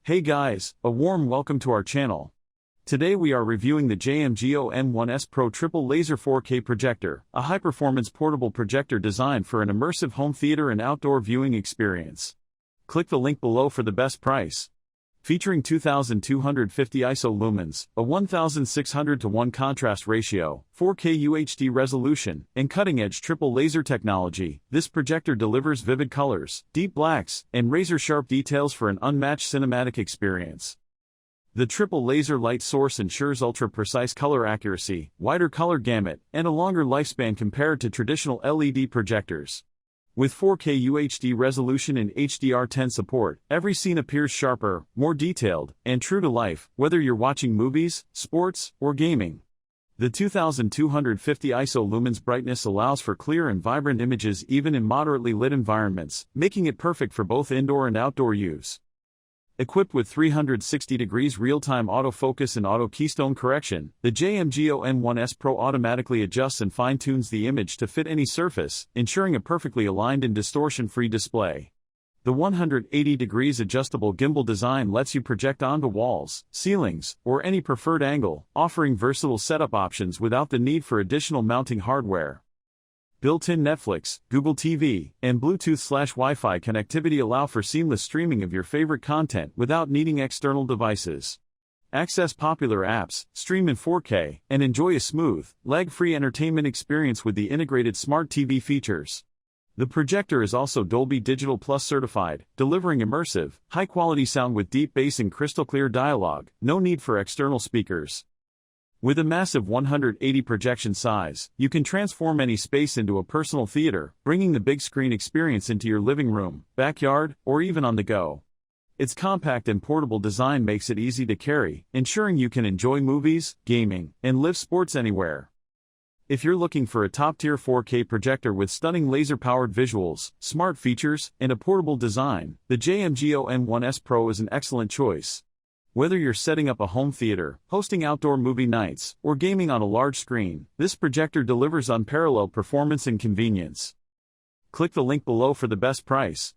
Hey guys, a warm welcome to our channel. Today we are reviewing the JMGO N1S Pro Triple Laser 4K Projector, a high-performance portable projector designed for an immersive home theater and outdoor viewing experience. Click the link below for the best price. Featuring 2250 ISO Lumens, a 1600:1 contrast ratio, 4K UHD resolution, and cutting-edge triple laser technology, this projector delivers vivid colors, deep blacks, and razor-sharp details for an unmatched cinematic experience. The triple laser light source ensures ultra-precise color accuracy, wider color gamut, and a longer lifespan compared to traditional LED projectors. With 4K UHD resolution and HDR10 support, every scene appears sharper, more detailed, and true to life, whether you're watching movies, sports, or gaming. The 2250 ISO lumens brightness allows for clear and vibrant images even in moderately lit environments, making it perfect for both indoor and outdoor use. Equipped with 360 degrees real-time autofocus and auto keystone correction, the JMGO N1S Pro automatically adjusts and fine-tunes the image to fit any surface, ensuring a perfectly aligned and distortion-free display. The 180 degrees adjustable gimbal design lets you project onto walls, ceilings, or any preferred angle, offering versatile setup options without the need for additional mounting hardware. Built-in Netflix, Google TV, and Bluetooth/Wi-Fi connectivity allow for seamless streaming of your favorite content without needing external devices. Access popular apps, stream in 4K, and enjoy a smooth, lag-free entertainment experience with the integrated smart TV features. The projector is also Dolby Digital Plus certified, delivering immersive, high-quality sound with deep bass and crystal-clear dialogue, no need for external speakers. With a massive 180 projection size, you can transform any space into a personal theater, bringing the big screen experience into your living room, backyard, or even on the go. Its compact and portable design makes it easy to carry, ensuring you can enjoy movies, gaming, and live sports anywhere. If you're looking for a top-tier 4K projector with stunning laser-powered visuals, smart features, and a portable design, the JMGO N1S Pro is an excellent choice. Whether you're setting up a home theater, hosting outdoor movie nights, or gaming on a large screen, this projector delivers unparalleled performance and convenience. Click the link below for the best price.